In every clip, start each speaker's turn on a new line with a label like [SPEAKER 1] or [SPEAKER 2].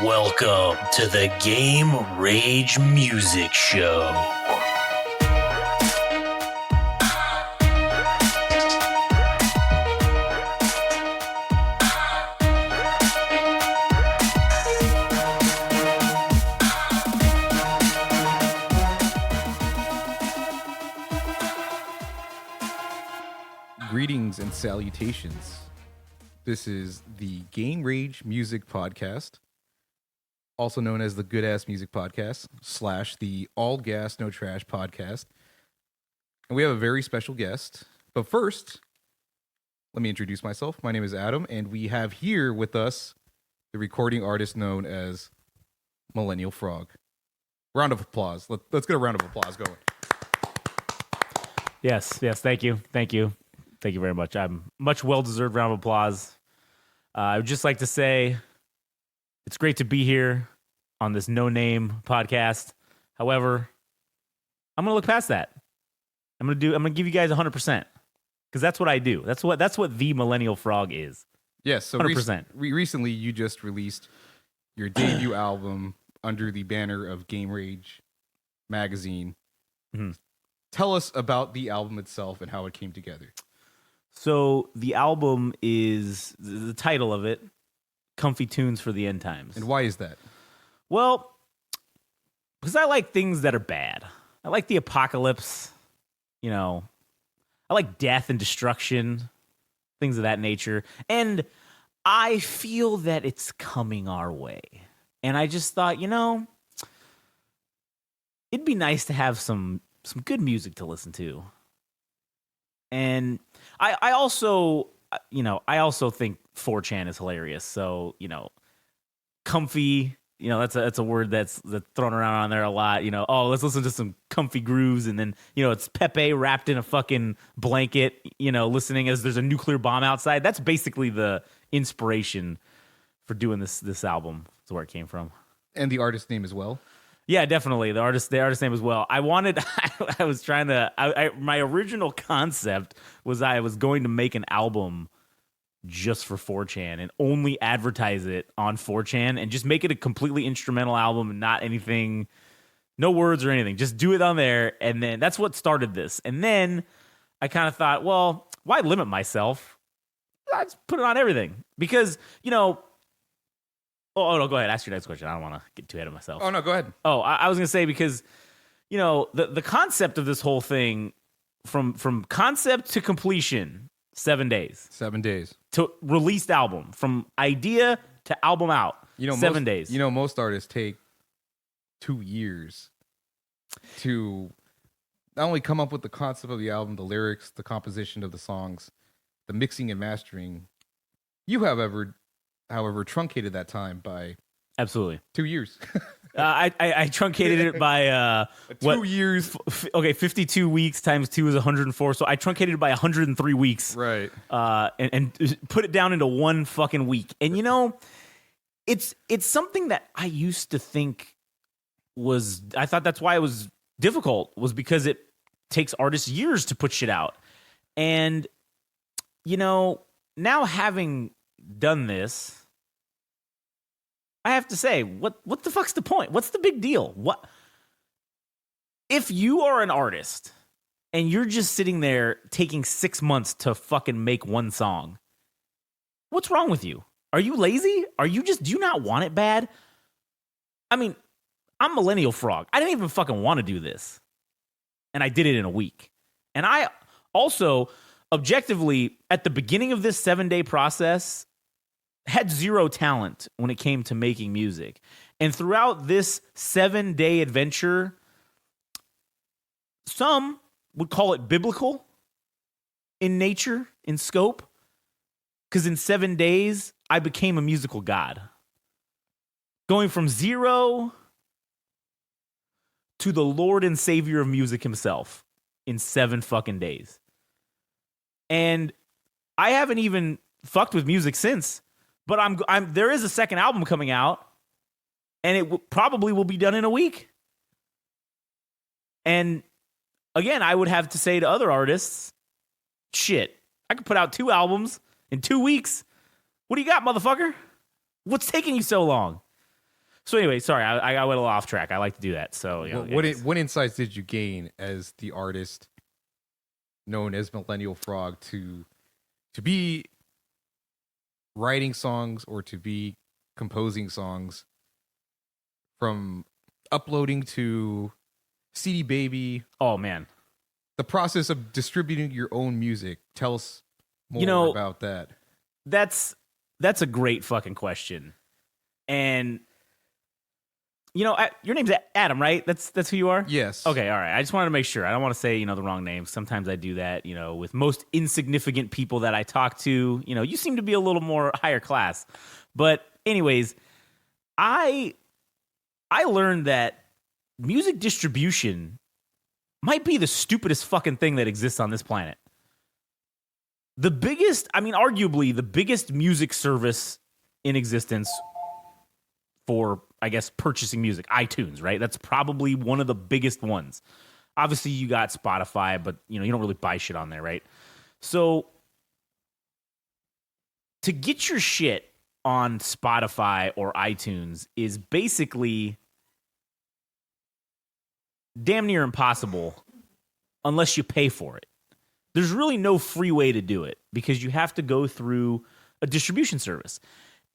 [SPEAKER 1] Welcome to the Game Rage Music Show.
[SPEAKER 2] Greetings and salutations. This is the Game Rage Music Podcast, also known as the Good Ass Music Podcast / the All Gas No Trash Podcast. And we have a very special guest. But first, let me introduce myself. My name is Adam, and we have here with us the recording artist known as Millennial Frog. Round of applause. Let's get a round of applause going.
[SPEAKER 3] Yes, thank you. Thank you very much. I'm much well-deserved round of applause. I would just like to say it's great to be here on this no-name podcast. However, I'm going to look past that. I'm going to give you guys 100% because that's what I do. That's what the Millennial Frog is.
[SPEAKER 2] Yes, so
[SPEAKER 3] 100%.
[SPEAKER 2] Recently you just released your debut album under the banner of Game Rage magazine.
[SPEAKER 3] Mm-hmm.
[SPEAKER 2] Tell us about the album itself and how it came together.
[SPEAKER 3] So the album is, the title of it, Comfy Tunes for the End Times.
[SPEAKER 2] And why is that?
[SPEAKER 3] Well, because I like things that are bad. I like the apocalypse, I like death and destruction, things of that nature. And I feel that it's coming our way. And I just thought, it'd be nice to have some good music to listen to. And I also think 4chan is hilarious. So, comfy, that's a word that's thrown around on there a lot. Let's listen to some comfy grooves. And then, it's Pepe wrapped in a fucking blanket, listening as there's a nuclear bomb outside. That's basically the inspiration for doing this album. That's where it came from.
[SPEAKER 2] And the artist name as well.
[SPEAKER 3] Yeah, definitely. The artist name as well. My original concept was I was going to make an album just for 4chan and only advertise it on 4chan and just make it a completely instrumental album and not anything, no words or anything. Just do it on there. And then that's what started this. And then I kind of thought, well, why limit myself? Let's put it on everything. Because, Oh, no, go ahead. Ask your next question. I don't want to get too ahead of myself.
[SPEAKER 2] Oh, no, go ahead.
[SPEAKER 3] Oh, I was going to say because, the concept of this whole thing, from concept to completion, 7 days.
[SPEAKER 2] 7 days.
[SPEAKER 3] To released album, from idea to album out, 7 days.
[SPEAKER 2] Most artists take 2 years to not only come up with the concept of the album, the lyrics, the composition of the songs, the mixing and mastering. You have however, truncated that time by
[SPEAKER 3] absolutely
[SPEAKER 2] 2 years.
[SPEAKER 3] I truncated it by
[SPEAKER 2] 2 years.
[SPEAKER 3] 52 weeks times 2 is 104. So I truncated it by 103 weeks.
[SPEAKER 2] Right.
[SPEAKER 3] And put it down into one fucking week. And it's something that I used to think I thought that's why it was difficult, was because it takes artists years to put shit out. And now having done this, I have to say, what the fuck's the point? What's the big deal? What if you are an artist and you're just sitting there taking 6 months to fucking make one song? What's wrong with you? Are you lazy? Do you not want it bad? I mean, I'm Millennial Frog. I didn't even fucking want to do this. And I did it in a week. And I also, objectively, at the beginning of this 7-day process, had zero talent when it came to making music. And throughout this 7-day adventure, some would call it biblical in nature, in scope, because in 7 days, I became a musical god. Going from zero to the Lord and Savior of music himself in 7 fucking days. And I haven't even fucked with music since. But there is a second album coming out, and it probably will be done in a week. And again, I would have to say to other artists, shit, I could put out 2 albums in 2 weeks. What do you got, motherfucker? What's taking you so long? So anyway, sorry, I went a little off track. I like to do that. So
[SPEAKER 2] What insights did you gain as the artist known as Millennial Frog to be writing songs or to be composing songs, from uploading to CD Baby?
[SPEAKER 3] Oh man,
[SPEAKER 2] The process of distributing your own music. Tell us more about that.
[SPEAKER 3] That's a great fucking question. And your name's Adam, right? That's who you are?
[SPEAKER 2] Yes.
[SPEAKER 3] Okay, all right. I just wanted to make sure. I don't want to say, the wrong name. Sometimes I do that, with most insignificant people that I talk to. You seem to be a little more higher class. But anyways, I learned that music distribution might be the stupidest fucking thing that exists on this planet. Arguably the biggest music service in existence for, I guess, purchasing music, iTunes, right? That's probably one of the biggest ones. Obviously, you got Spotify, but, you don't really buy shit on there, right? So, to get your shit on Spotify or iTunes is basically damn near impossible unless you pay for it. There's really no free way to do it because you have to go through a distribution service.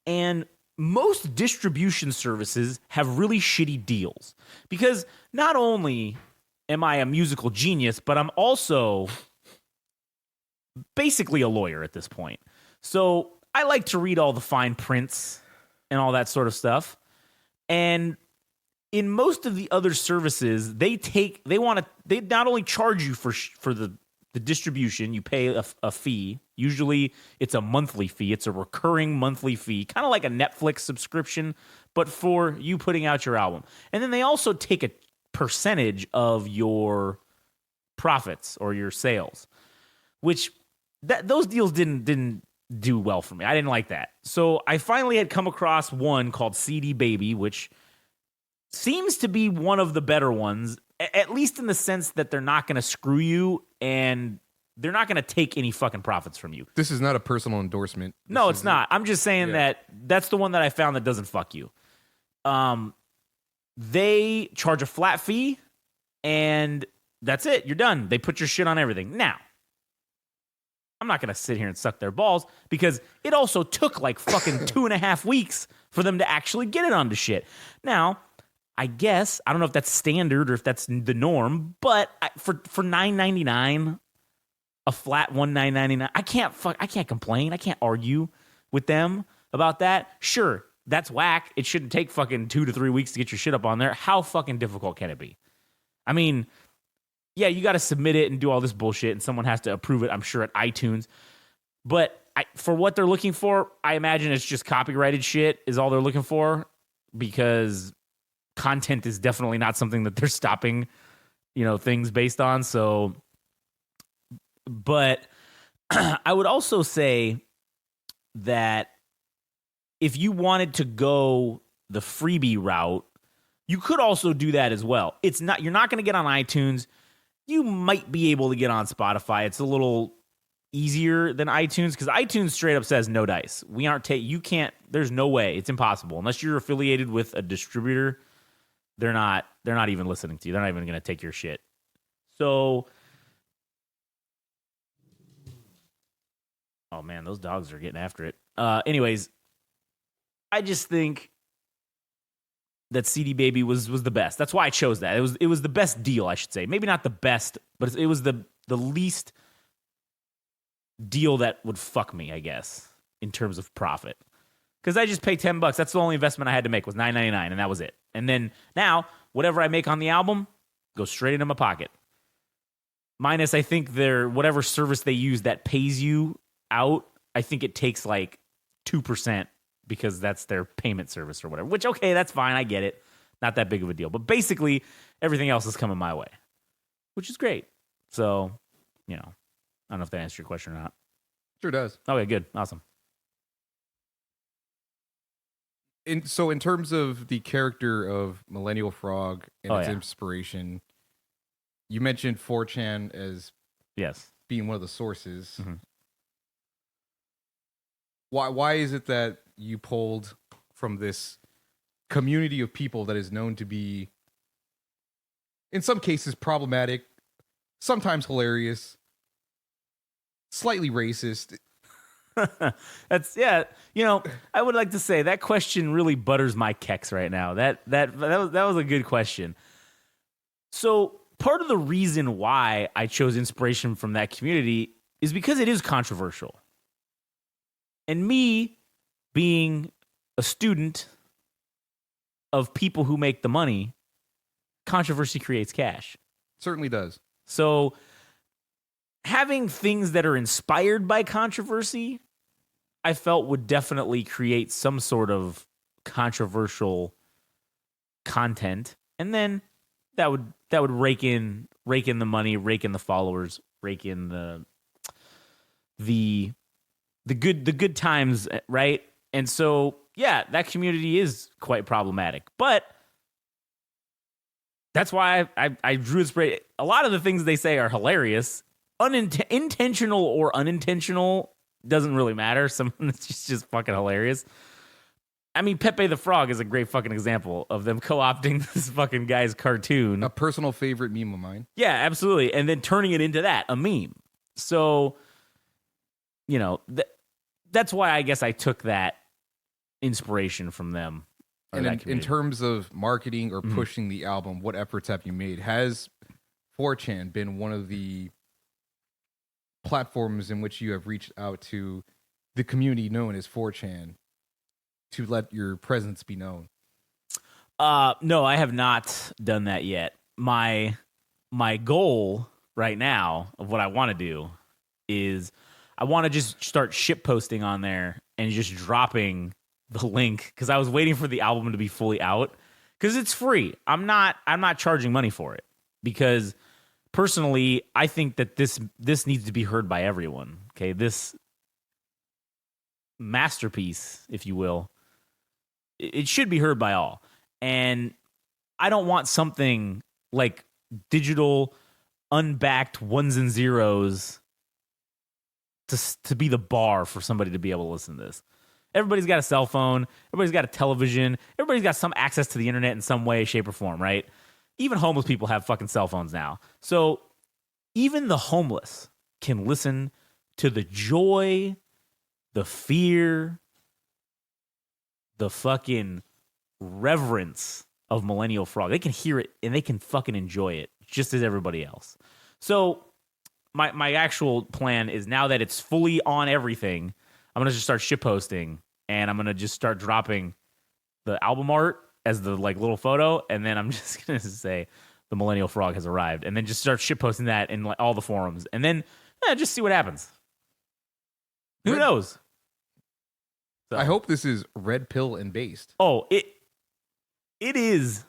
[SPEAKER 3] And most distribution services have really shitty deals because not only am I a musical genius, but I'm also basically a lawyer at this point. So I like to read all the fine prints and all that sort of stuff. And in most of the other services, they not only charge you for the distribution, you pay a fee. Usually it's a monthly fee. It's a recurring monthly fee, kind of like a Netflix subscription, but for you putting out your album. And then they also take a percentage of your profits or your sales, which those deals didn't do well for me. I didn't like that. So I finally had come across one called CD Baby, which seems to be one of the better ones, at least in the sense that they're not going to screw you and they're not going to take any fucking profits from you.
[SPEAKER 2] This is not a personal endorsement.
[SPEAKER 3] No, it's not. I'm just saying that's the one that I found that doesn't fuck you. They charge a flat fee and that's it. You're done. They put your shit on everything. Now, I'm not going to sit here and suck their balls because it also took like fucking 2.5 weeks for them to actually get it onto shit. Now, I guess, I don't know if that's standard or if that's the norm, but for $9.99, a flat $19.99, I can't complain. I can't argue with them about that. Sure, that's whack. It shouldn't take fucking 2 to 3 weeks to get your shit up on there. How fucking difficult can it be? I mean, yeah, you got to submit it and do all this bullshit, and someone has to approve it, I'm sure, at iTunes. But for what they're looking for, I imagine it's just copyrighted shit is all they're looking for, because content is definitely not something that they're stopping, things based on. So, but I would also say that if you wanted to go the freebie route, you could also do that as well. You're not going to get on iTunes. You might be able to get on Spotify. It's a little easier than iTunes because iTunes straight up says no dice. You can't, there's no way. It's impossible. Unless you're affiliated with a distributor, they're not even listening to you. They're not even going to take your shit. So, oh man, those dogs are getting after it. Anyways, I just think that CD Baby was the best. That's why I chose that. It was the best deal, I should say. Maybe not the best, but it was the least deal that would fuck me, I guess, in terms of profit. Because I just paid $10. That's the only investment I had to make was $9.99, and that was it. And then now, whatever I make on the album goes straight into my pocket. Minus, I think whatever service they use that pays you out, I think it takes like 2% because that's their payment service or whatever. Which, okay, that's fine. I get it. Not that big of a deal. But basically, everything else is coming my way, which is great. So, I don't know if that answered your question or not.
[SPEAKER 2] Sure does.
[SPEAKER 3] Okay, good. Awesome.
[SPEAKER 2] So in terms of the character of Millennial Frog and its
[SPEAKER 3] yeah.
[SPEAKER 2] inspiration, you mentioned 4chan as
[SPEAKER 3] yes
[SPEAKER 2] being one of the sources.
[SPEAKER 3] Mm-hmm.
[SPEAKER 2] Why is it that you pulled from this community of people that is known to be, in some cases, problematic, sometimes hilarious, slightly racist.
[SPEAKER 3] That's you know, I would like to say that question really butters my kecks right now. That was a good question. So part of the reason why I chose inspiration from that community is because it is controversial. And me being a student of people who make the money, controversy creates cash.
[SPEAKER 2] Certainly does.
[SPEAKER 3] So having things that are inspired by controversy, I felt would definitely create some sort of controversial content, and then that would rake in the money, rake in the followers, rake in the good times, right? And so yeah, that community is quite problematic, but that's why I drew inspiration. A lot of the things they say are hilarious, intentional or unintentional. Doesn't really matter. Some it's just fucking hilarious. I mean, Pepe the Frog is a great fucking example of them co-opting this fucking guy's cartoon.
[SPEAKER 2] A personal favorite meme of mine.
[SPEAKER 3] Yeah, absolutely. And then turning it into a meme. So, you know, that's why I guess I took that inspiration from them.
[SPEAKER 2] And in terms of marketing or pushing the album, what efforts have you made? Has 4chan been one of the platforms in which you have reached out to the community known as 4chan to let your presence be known?
[SPEAKER 3] No, I have not done that yet. My goal right now of what I want to do is I want to just start ship posting on there and just dropping the link, because I was waiting for the album to be fully out, because it's free. I'm not charging money for it, because personally, I think that this needs to be heard by everyone. Okay, this masterpiece, if you will, it should be heard by all. And I don't want something like digital, unbacked ones and zeros to be the bar for somebody to be able to listen to this. Everybody's got a cell phone. Everybody's got a television. Everybody's got some access to the internet in some way, shape, or form, right? Even homeless people have fucking cell phones now. So even the homeless can listen to the joy, the fear, the fucking reverence of Millennial Frog. They can hear it and they can fucking enjoy it just as everybody else. So my actual plan is, now that it's fully on everything, I'm going to just start shitposting, and I'm going to just start dropping the album art as the like little photo, and then I'm just going to say the Millennial Frog has arrived, and then just start shitposting that in like all the forums, and then just see what happens. Who knows? So.
[SPEAKER 2] I hope this is red pill and based.
[SPEAKER 3] Oh, it is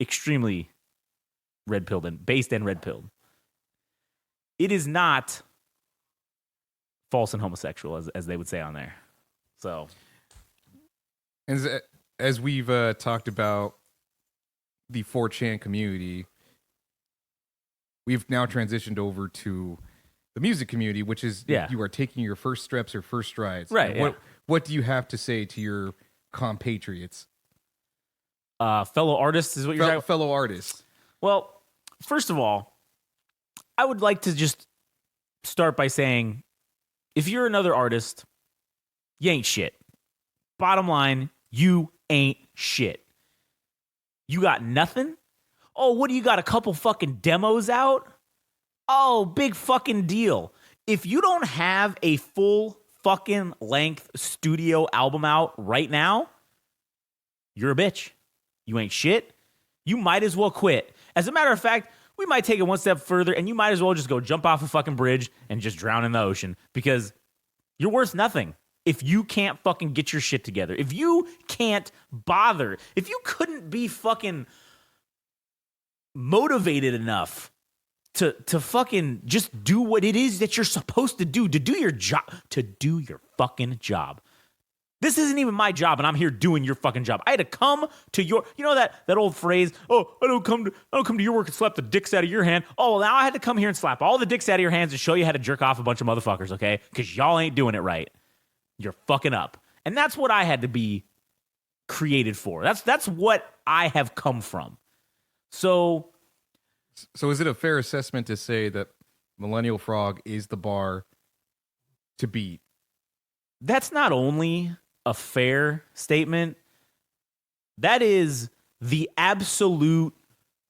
[SPEAKER 3] extremely red pilled and based and red pilled. It is not false and homosexual, as they would say on there. So,
[SPEAKER 2] and as we've talked about the 4chan community, we've now transitioned over to the music community, which is you are taking your first steps or first strides.
[SPEAKER 3] Right.
[SPEAKER 2] What do you have to say to your compatriots?
[SPEAKER 3] Fellow artists is what you're saying?
[SPEAKER 2] Fellow artists.
[SPEAKER 3] Well, first of all, I would like to just start by saying, if you're another artist, you ain't shit. Bottom line, you ain't shit. You got nothing? Oh, what do you got? A couple fucking demos out? Oh, big fucking deal. If you don't have a full fucking length studio album out right now, you're a bitch. You ain't shit. You might as well quit. As a matter of fact, we might take it one step further, and you might as well just go jump off a fucking bridge and just drown in the ocean, because you're worth nothing if you can't fucking get your shit together. If you can't bother, if you couldn't be fucking motivated enough to fucking just do what it is that you're supposed to do your job, to do your fucking job. This isn't even my job, and I'm here doing your fucking job. I had to come to your, you know that old phrase, oh, I don't come to your work and slap the dicks out of your hand. Oh, well, now I had to come here and slap all the dicks out of your hands and show you how to jerk off a bunch of motherfuckers, okay? Because y'all ain't doing it right. You're fucking up. And that's what I had to be created for. That's what I have come from. So
[SPEAKER 2] is it a fair assessment to say that Millennial Frog is the bar to beat?
[SPEAKER 3] that's not only a fair statement, that is the absolute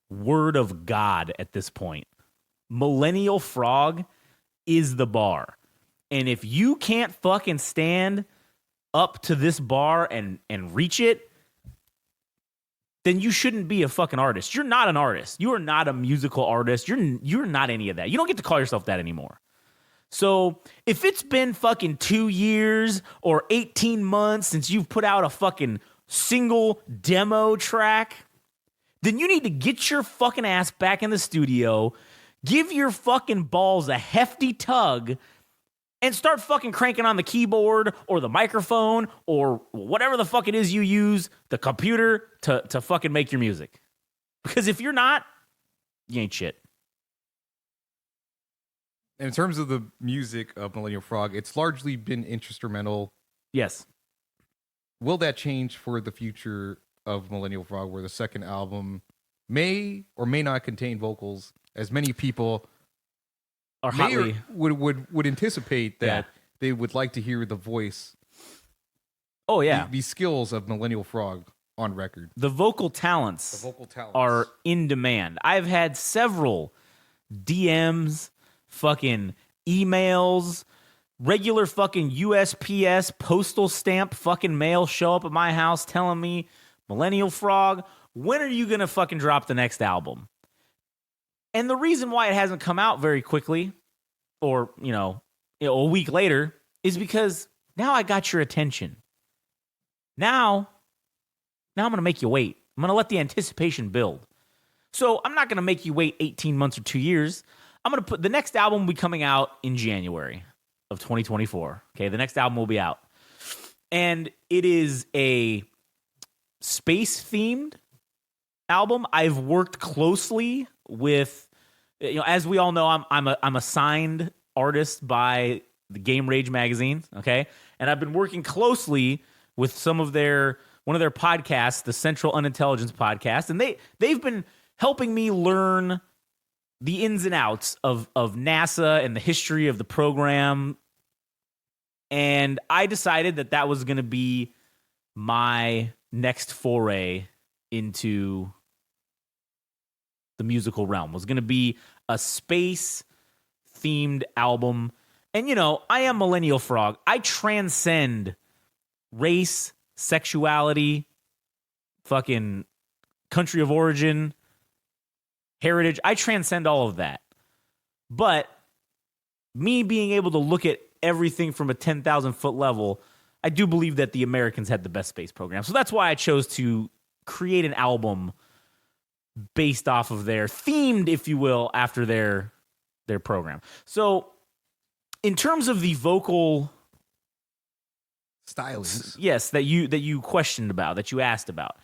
[SPEAKER 3] word of God at this point. Millennial Frog is the bar. And if you can't fucking stand up to this bar and reach it, then you shouldn't be a fucking artist. You're not an artist. You are not a musical artist. You're not any of that. You don't get to call yourself that anymore. So if it's been fucking 2 years or 18 months since you've put out a fucking single demo track, then you need to get your fucking ass back in the studio, give your fucking balls a hefty tug, and start fucking cranking on the keyboard or the microphone or whatever the fuck it is you use, the computer, to fucking make your music. Because if you're not, you ain't shit.
[SPEAKER 2] In terms of the music of Millennial Frog, it's largely been instrumental.
[SPEAKER 3] Yes.
[SPEAKER 2] Will that change for the future of Millennial Frog, where the second album may or may not contain vocals, as many people
[SPEAKER 3] Or hotly
[SPEAKER 2] would anticipate that
[SPEAKER 3] Yeah.
[SPEAKER 2] they would like to hear the voice,
[SPEAKER 3] Oh yeah.
[SPEAKER 2] the skills of Millennial Frog on record.
[SPEAKER 3] The vocal talents are in demand. I've had several DMs, fucking emails, regular fucking USPS postal stamp fucking mail show up at my house telling me, Millennial Frog, when are you going to fucking drop the next album? And the reason why it hasn't come out very quickly or, a week later is because now I got your attention. Now I'm going to make you wait. I'm going to let the anticipation build. So I'm not going to make you wait 18 months or 2 years. I'm going to put the next album will be coming out in January of 2024. Okay, the next album will be out. And it is a space-themed album. I've worked closely with, as we all know, I'm a signed artist by the Game Rage magazine, okay? And I've been working closely with one of their podcasts, the Central Unintelligence podcast, and they've been helping me learn the ins and outs of NASA and the history of the program. And I decided that was going to be my next foray into the musical realm, was going to be a space-themed album. And, I am Millennial Frog. I transcend race, sexuality, fucking country of origin, heritage. I transcend all of that. But me being able to look at everything from a 10,000-foot level, I do believe that the Americans had the best space program. So that's why I chose to create an album based off of themed, if you will, after their program. So in terms of the vocal
[SPEAKER 2] stylings,
[SPEAKER 3] yes, that you questioned about, that you asked about,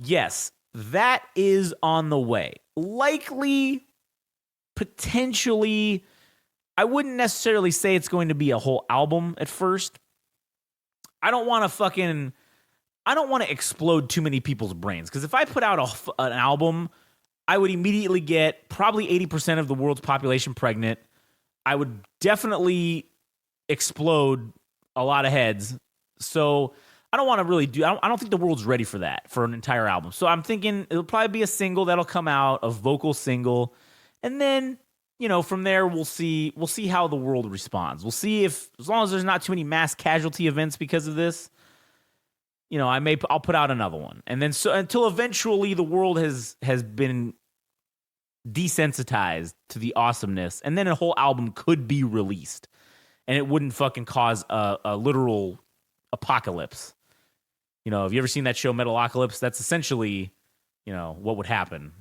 [SPEAKER 3] yes, that is on the way. Likely, potentially, I wouldn't necessarily say it's going to be a whole album at first. I don't want to explode too many people's brains, because if I put out an album, I would immediately get probably 80% of the world's population pregnant. I would definitely explode a lot of heads. So I don't want to really I don't think the world's ready for that, for an entire album. So I'm thinking it'll probably be a single that'll come out, a vocal single. And then, from there we'll see how the world responds. We'll see if, as long as there's not too many mass casualty events because of this, I'll put out another one. And then until eventually the world has been desensitized to the awesomeness, and then a whole album could be released and it wouldn't fucking cause a literal apocalypse. Have you ever seen that show Metalocalypse? That's essentially, what would happen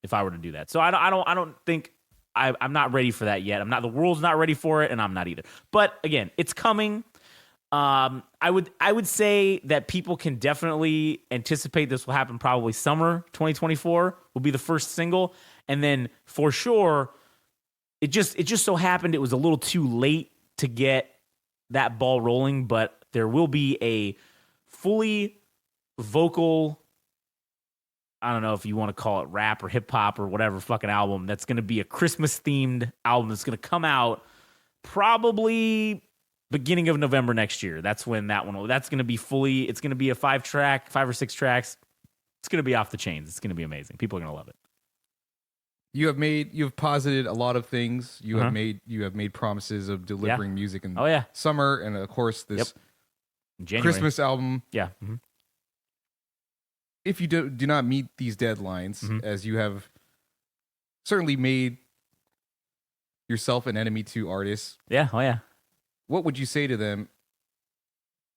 [SPEAKER 3] if I were to do that. So I don't think I'm not ready for that yet. The world's not ready for it, and I'm not either. But again, it's coming. I would say that people can definitely anticipate this will happen probably summer 2024 will be the first single. And then for sure, it just so happened it was a little too late to get that ball rolling, but there will be a fully vocal, I don't know if you want to call it rap or hip hop or whatever fucking album, that's going to be a Christmas themed album that's going to come out probably beginning of November next year. That's when that's going to be it's going to be a 5 or 6 tracks. It's going to be off the chains. It's going to be amazing. People are going to love it.
[SPEAKER 2] You have posited a lot of things. You have made promises of delivering music in summer, and of course this Christmas album.
[SPEAKER 3] Yeah.
[SPEAKER 2] If you do not meet these deadlines, as you have certainly made yourself an enemy to artists.
[SPEAKER 3] Yeah. Oh yeah.
[SPEAKER 2] What would you say to them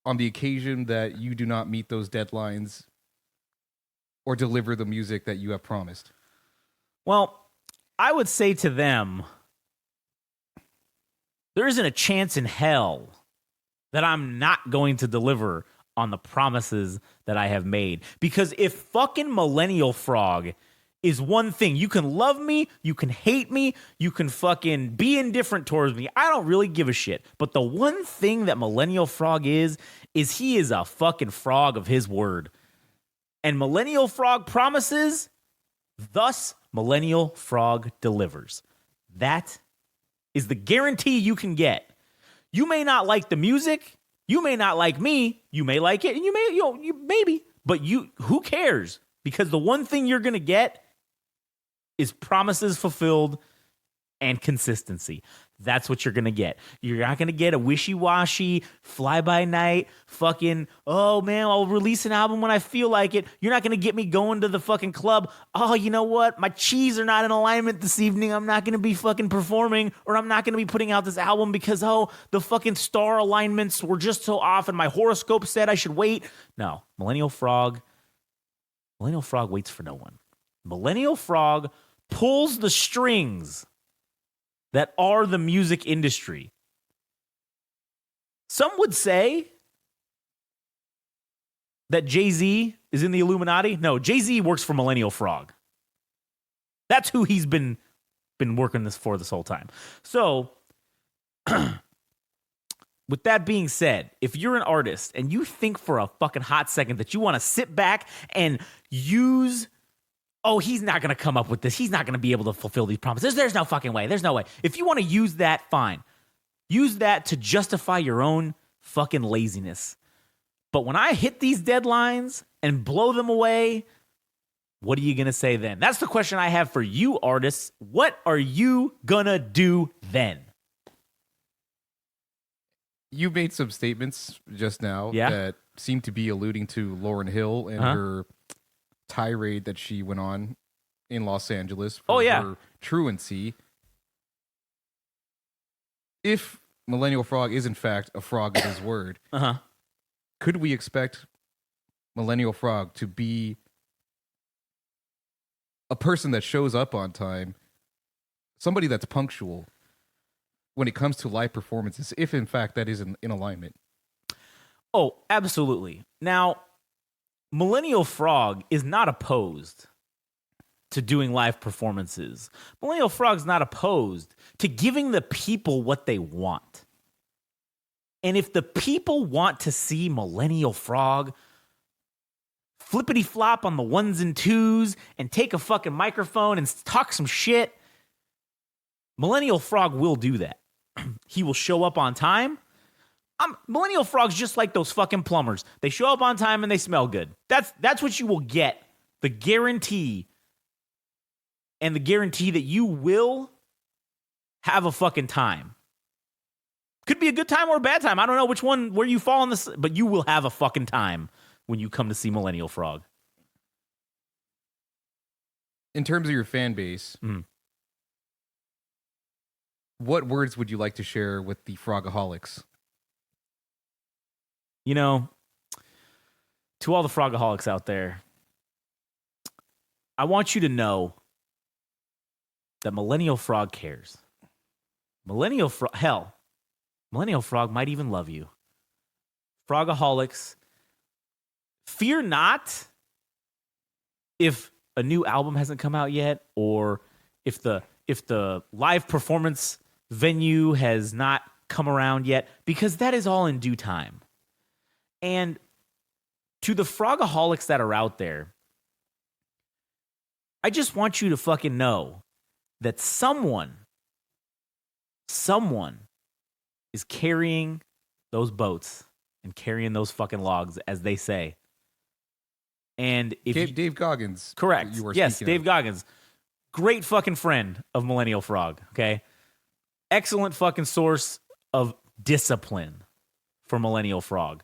[SPEAKER 2] on the occasion that you do not meet those deadlines or deliver the music that you have promised?
[SPEAKER 3] Well, I would say to them, there isn't a chance in hell that I'm not going to deliver on the promises that I have made. Because if fucking Millennial Frog is one thing, you can love me, you can hate me, you can fucking be indifferent towards me. I don't really give a shit. But the one thing that Millennial Frog is he is a fucking frog of his word. And Millennial Frog promises, thus Millennial Frog delivers. That is the guarantee you can get. You may not like the music, you may not like me, you may like it, and you maybe, but who cares? Because the one thing you're gonna get is promises fulfilled and consistency. That's what you're gonna get. You're not gonna get a wishy-washy, fly-by-night, fucking, oh man, I'll release an album when I feel like it. You're not gonna get me going to the fucking club. Oh, you know what? My cheese are not in alignment this evening. I'm not gonna be fucking performing, or I'm not gonna be putting out this album because, the fucking star alignments were just so off and my horoscope said I should wait. No, Millennial Frog waits for no one. Millennial Frog pulls the strings that are the music industry. Some would say that Jay-Z is in the Illuminati. No, Jay-Z works for Millennial Frog. That's who he's been working this whole time. So, with that being said, if you're an artist and you think for a fucking hot second that you want to sit back and use, he's not going to come up with this, he's not going to be able to fulfill these promises, there's no fucking way, there's no way. If you want to use that, fine. Use that to justify your own fucking laziness. But when I hit these deadlines and blow them away, what are you going to say then? That's the question I have for you, artists. What are you going to do then?
[SPEAKER 2] You made some statements just now that seem to be alluding to Lauryn Hill and her tirade that she went on in Los Angeles for her truancy. If Millennial Frog is in fact a frog of his word, could we expect Millennial Frog to be a person that shows up on time, somebody that's punctual when it comes to live performances, if in fact that is in alignment?
[SPEAKER 3] Oh, absolutely. Now, Millennial Frog is not opposed to doing live performances. Millennial Frog's not opposed to giving the people what they want. And if the people want to see Millennial Frog flippity flop on the ones and twos and take a fucking microphone and talk some shit, Millennial Frog will do that. He will show up on time. Millennial Frog's just like those fucking plumbers. They show up on time and they smell good. That's what you will get. The guarantee. And the guarantee that you will have a fucking time. Could be a good time or a bad time. I don't know which one, where you fall on this, but you will have a fucking time when you come to see Millennial Frog.
[SPEAKER 2] In terms of your fan base, what words would you like to share with the Frogaholics?
[SPEAKER 3] You know, to all the Frogaholics out there, I want you to know that Millennial Frog cares. Millennial Frog might even love you. Frogaholics, fear not if a new album hasn't come out yet, or if the live performance venue has not come around yet, because that is all in due time. And to the frogaholics that are out there, I just want you to fucking know that someone is carrying those boats and carrying those fucking logs, as they say. And if
[SPEAKER 2] Dave Goggins.
[SPEAKER 3] Correct.
[SPEAKER 2] You were
[SPEAKER 3] yes,
[SPEAKER 2] speaking
[SPEAKER 3] Dave
[SPEAKER 2] of.
[SPEAKER 3] Goggins. Great fucking friend of Millennial Frog, okay? Excellent fucking source of discipline for Millennial Frog.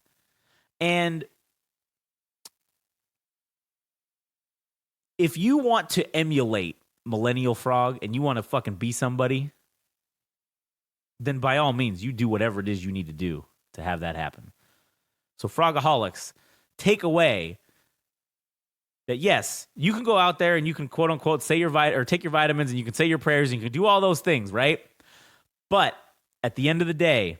[SPEAKER 3] And if you want to emulate Millennial Frog and you want to fucking be somebody, then by all means, you do whatever it is you need to do to have that happen. So Frogaholics, take away that yes, you can go out there and you can quote unquote say your or take your vitamins and you can say your prayers and you can do all those things, right? But at the end of the day,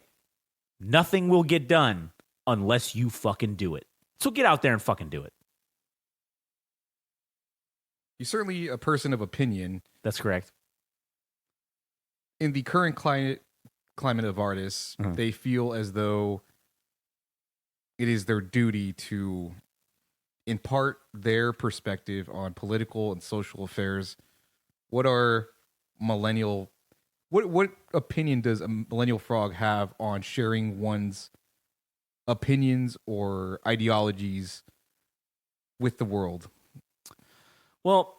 [SPEAKER 3] nothing will get done unless you fucking do it. So get out there and fucking do it.
[SPEAKER 2] You're certainly a person of opinion.
[SPEAKER 3] That's correct.
[SPEAKER 2] In the current climate of artists, they feel as though it is their duty to impart their perspective on political and social affairs. What opinion does a Millennial Frog have on sharing one's opinions or ideologies with the world?
[SPEAKER 3] Well,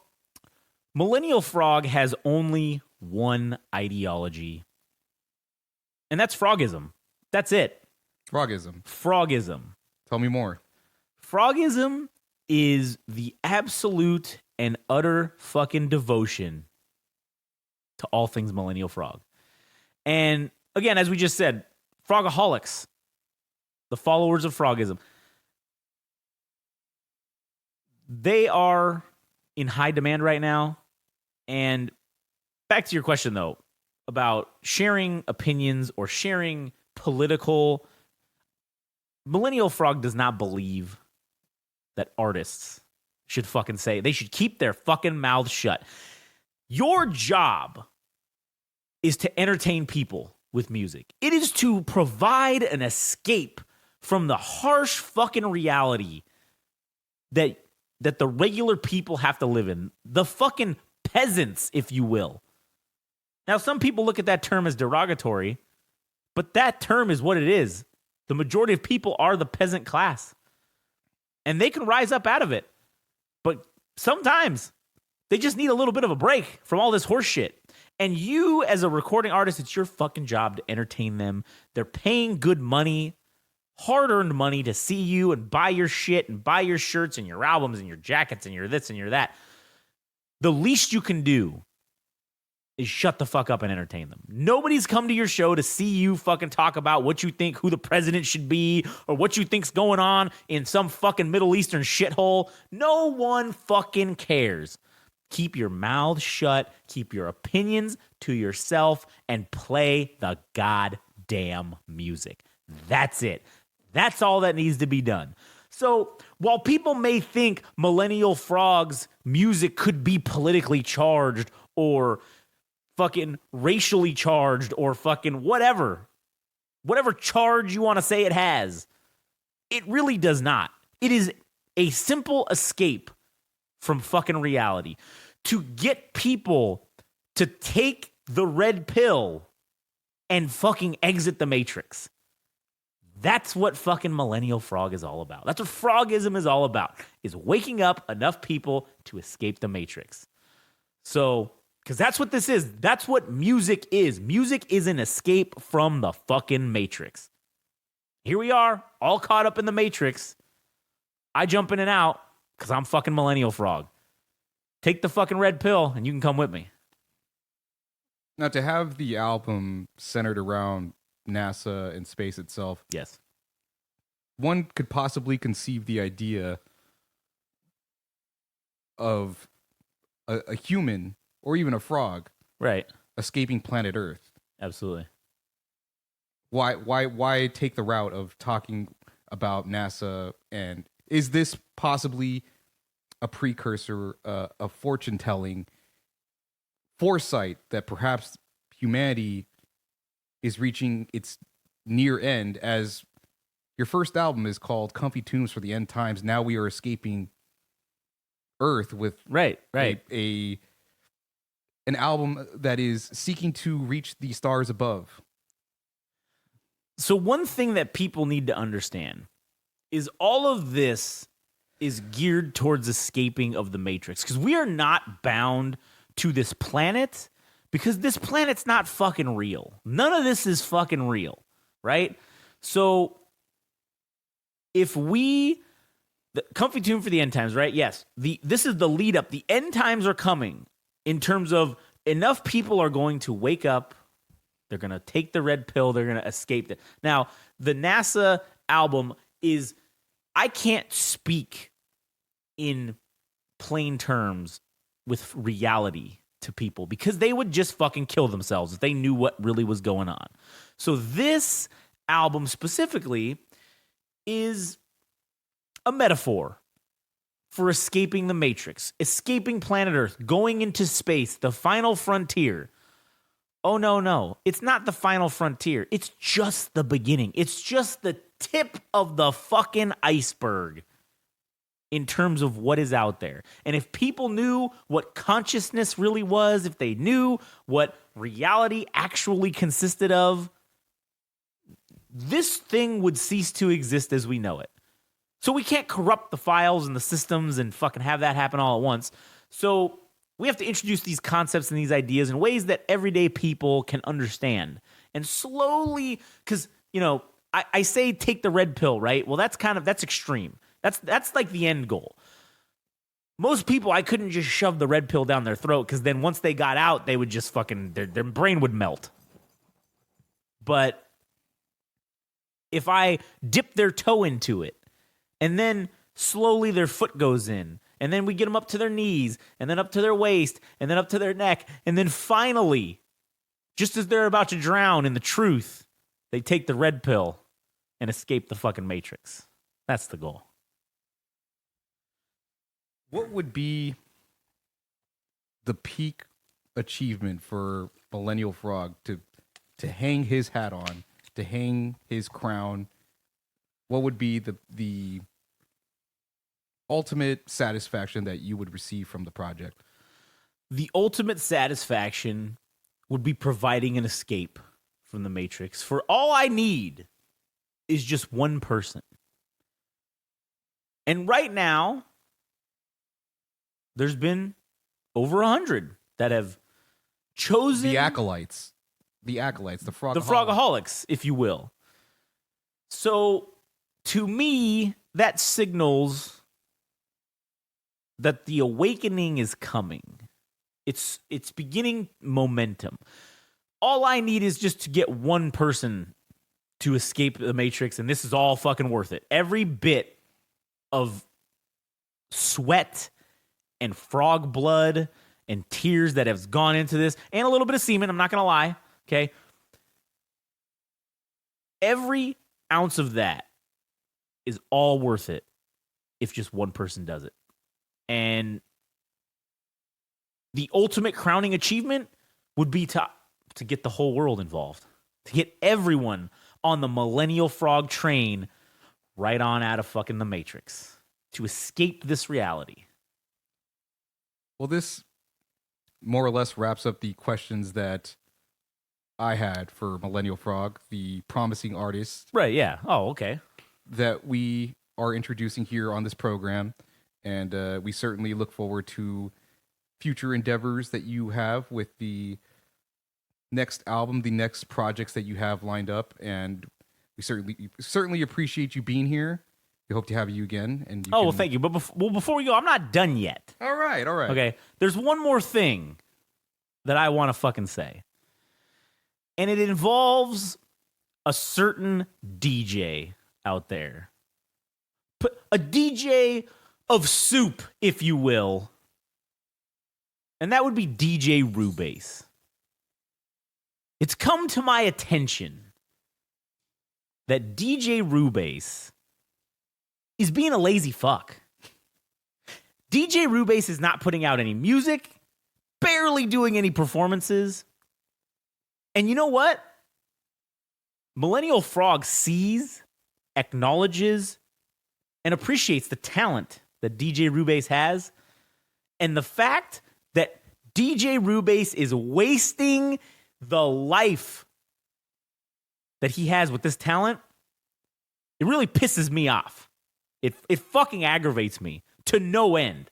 [SPEAKER 3] Millennial Frog has only one ideology, and that's frogism. That's it.
[SPEAKER 2] Frogism.
[SPEAKER 3] Frogism.
[SPEAKER 2] Tell me more.
[SPEAKER 3] Frogism is the absolute and utter fucking devotion to all things Millennial Frog. And again, as we just said, frogaholics, the followers of frogism, they are in high demand right now. And back to your question, though, about sharing opinions or sharing political. Millennial Frog does not believe that artists should fucking say, they should keep their fucking mouths shut. Your job is to entertain people with music. It is to provide an escape from the harsh fucking reality that the regular people have to live in. The fucking peasants, if you will. Now, some people look at that term as derogatory, but that term is what it is. The majority of people are the peasant class. And they can rise up out of it. But sometimes they just need a little bit of a break from all this horse shit. And you, as a recording artist, it's your fucking job to entertain them. They're paying good money, hard-earned money to see you and buy your shit and buy your shirts and your albums and your jackets and your this and your that. The least you can do is shut the fuck up and entertain them. Nobody's come to your show to see you fucking talk about what you think who the president should be or what you think's going on in some fucking Middle Eastern shithole. No one fucking cares. Keep your mouth shut, keep your opinions to yourself, and play the goddamn music. That's it. That's all that needs to be done. So while people may think Millennial Frog's music could be politically charged or fucking racially charged or fucking whatever charge you want to say it has, it really does not. It is a simple escape from fucking reality to get people to take the red pill and fucking exit the matrix. That's what fucking Millennial Frog is all about. That's what frogism is all about, is waking up enough people to escape the matrix. So, because that's what this is. That's what music is. Music is an escape from the fucking matrix. Here we are, all caught up in the matrix. I jump in and out because I'm fucking Millennial Frog. Take the fucking red pill and you can come with me.
[SPEAKER 2] Now, to have the album centered around NASA and space itself,
[SPEAKER 3] Yes.
[SPEAKER 2] one could possibly conceive the idea of a human or even a frog
[SPEAKER 3] Right.
[SPEAKER 2] escaping planet Earth.
[SPEAKER 3] Absolutely.
[SPEAKER 2] Why take the route of talking about NASA? And is this possibly a precursor of fortune telling, foresight that perhaps humanity is reaching its near end as your first album is called Comfy Tunes for the End Times. Now we are escaping Earth with
[SPEAKER 3] Right.
[SPEAKER 2] an album that is seeking to reach the stars above.
[SPEAKER 3] So one thing that people need to understand is all of this is geared towards escaping of the Matrix, because we are not bound to this planet, because this planet's not fucking real. None of this is fucking real, right? So if the Comfy Tune for the End Times, right? Yes, this is the lead up. The end times are coming in terms of enough people are going to wake up. They're going to take the red pill. They're going to escape it. Now, the NASA album is, I can't speak in plain terms with reality to people, because they would just fucking kill themselves if they knew what really was going on. So this album specifically is a metaphor for escaping the Matrix, escaping planet Earth, going into space, the final frontier. Oh, no. It's not the final frontier. It's just the beginning. It's just the tip of the fucking iceberg in terms of what is out there. And if people knew what consciousness really was, if they knew what reality actually consisted of, this thing would cease to exist as we know it. So we can't corrupt the files and the systems and fucking have that happen all at once. So we have to introduce these concepts and these ideas in ways that everyday people can understand. And slowly, because, I say take the red pill, right? Well, that's extreme. That's like the end goal. Most people, I couldn't just shove the red pill down their throat, because then once they got out, they would just fucking, their brain would melt. But if I dip their toe into it, and then slowly their foot goes in, and then we get them up to their knees, and then up to their waist, and then up to their neck, and then finally, just as they're about to drown in the truth, they take the red pill and escape the fucking Matrix. That's the goal.
[SPEAKER 2] What would be the peak achievement for Millennial Frog to hang his hat on, to hang his crown? What would be the ultimate satisfaction that you would receive from the project?
[SPEAKER 3] The ultimate satisfaction would be providing an escape from the Matrix. For all I need is just one person. And right now, there's been over 100 that have chosen
[SPEAKER 2] the acolytes, the frogaholics.
[SPEAKER 3] The frogaholics, if you will. So, to me, that signals that the awakening is coming. It's beginning momentum. All I need is just to get one person to escape the Matrix, and this is all fucking worth it. Every bit of sweat and frog blood and tears that has gone into this, and a little bit of semen, I'm not going to lie, okay? Every ounce of that is all worth it if just one person does it. And the ultimate crowning achievement would be to get the whole world involved, to get everyone on the Millennial Frog train right on out of fucking the Matrix, to escape this reality.
[SPEAKER 2] Well, this more or less wraps up the questions that I had for Millennial Frog, the promising artist.
[SPEAKER 3] Right, yeah. Oh, okay.
[SPEAKER 2] That we are introducing here on this program. And we certainly look forward to future endeavors that you have with the next album, the next projects that you have lined up. And we certainly appreciate you being here. We hope to have you again. And
[SPEAKER 3] well, thank you. But before we go, I'm not done yet.
[SPEAKER 2] All right.
[SPEAKER 3] Okay. There's one more thing that I want to fucking say. And it involves a certain DJ out there. A DJ of soup, if you will. And that would be DJ Rubase. It's come to my attention that DJ Rubase is being a lazy fuck. DJ Rubase is not putting out any music, barely doing any performances. And you know what? Millennial Frog sees acknowledges and appreciates the talent that DJ Rubase has, and the fact that DJ Rubase is wasting the life that he has with this talent. It really pisses me off. It fucking aggravates me to no end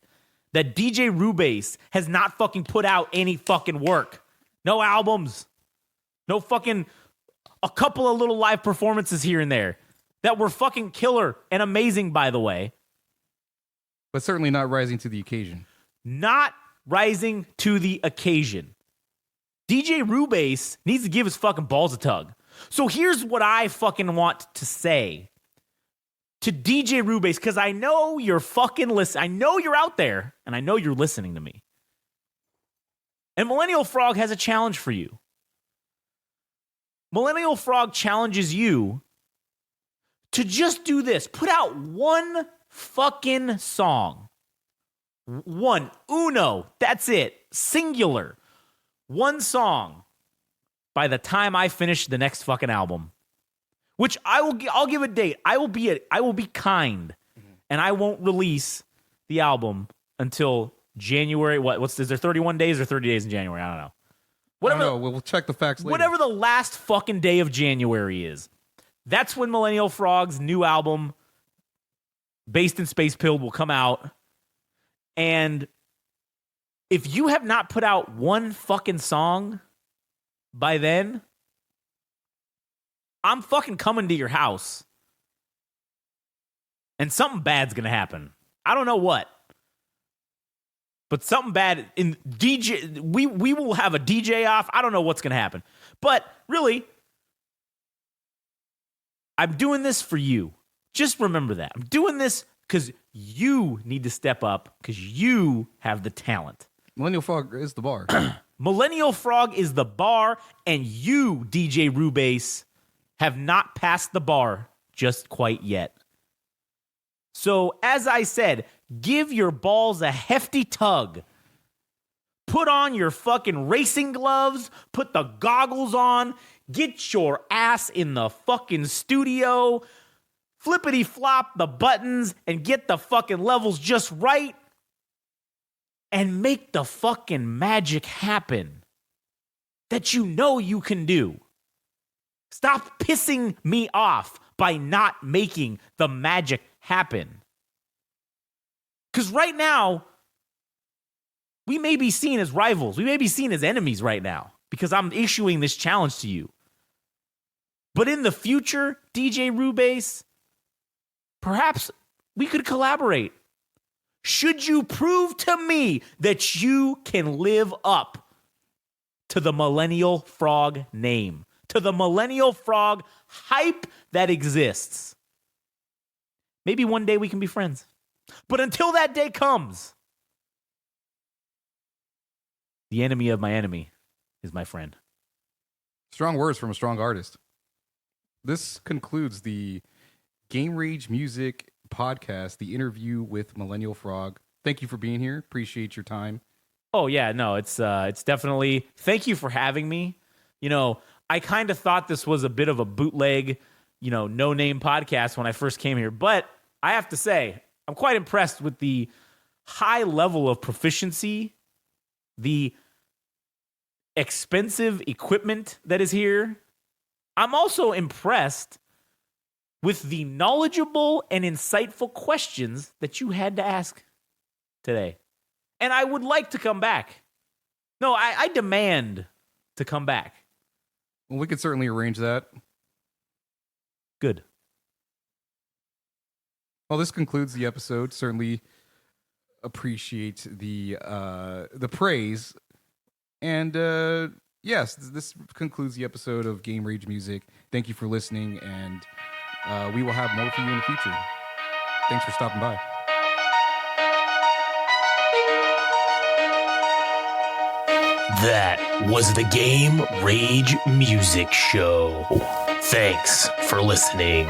[SPEAKER 3] that DJ Rubase has not fucking put out any fucking work. No albums. No fucking, a couple of little live performances here and there that were fucking killer and amazing, by the way.
[SPEAKER 2] But certainly not rising to the occasion.
[SPEAKER 3] Not rising to the occasion. DJ Rubase needs to give his fucking balls a tug. So here's what I fucking want to say to DJ Rubase, because I know you're fucking listening. I know you're out there, and I know you're listening to me. And Millennial Frog has a challenge for you. Millennial Frog challenges you to just do this. Put out one fucking song. One. Uno. That's it. Singular. One song by the time I finish the next fucking album. Which I'll give a date. I will be kind, and I won't release the album until January. Is there 31 days or 30 days in January? I don't know.
[SPEAKER 2] Whatever. I don't know. We'll check the facts later.
[SPEAKER 3] Whatever the last fucking day of January is, that's when Millennial Frog's new album, Based in Space Pilled, will come out. And if you have not put out one fucking song by then, I'm fucking coming to your house. And something bad's gonna happen. I don't know what. But something bad in DJ. We will have a DJ off. I don't know what's gonna happen. But really, I'm doing this for you. Just remember that. I'm doing this because you need to step up, because you have the talent.
[SPEAKER 2] Millennial Frog is the bar.
[SPEAKER 3] Millennial Frog is the bar, and you, DJ Rubase, have not passed the bar just quite yet. So, as I said, give your balls a hefty tug. Put on your fucking racing gloves. Put the goggles on. Get your ass in the fucking studio. Flippity flop the buttons and get the fucking levels just right. And make the fucking magic happen that you know you can do. Stop pissing me off by not making the magic happen. Because right now, we may be seen as rivals. We may be seen as enemies right now because I'm issuing this challenge to you. But in the future, DJ Rubase, perhaps we could collaborate. Should you prove to me that you can live up to the Millennial Frog name, to the Millennial Frog hype that exists. Maybe one day we can be friends. But until that day comes, the enemy of my enemy is my friend.
[SPEAKER 2] Strong words from a strong artist. This concludes the Game Rage Music podcast, the interview with Millennial Frog. Thank you for being here. Appreciate your time.
[SPEAKER 3] Oh yeah, no, it's definitely, thank you for having me. You know, I kind of thought this was a bit of a bootleg, no-name podcast when I first came here, but I have to say, I'm quite impressed with the high level of proficiency, the expensive equipment that is here. I'm also impressed with the knowledgeable and insightful questions that you had to ask today. And I would like to come back. No, I demand to come back.
[SPEAKER 2] Well, we could certainly arrange that.
[SPEAKER 3] Good.
[SPEAKER 2] Well, this concludes the episode. Certainly appreciate the praise. And yes, this concludes the episode of Game Rage Music. Thank you for listening, and we will have more for you in the future. Thanks for stopping by.
[SPEAKER 1] That was the Game Rage Music Show. Thanks for listening.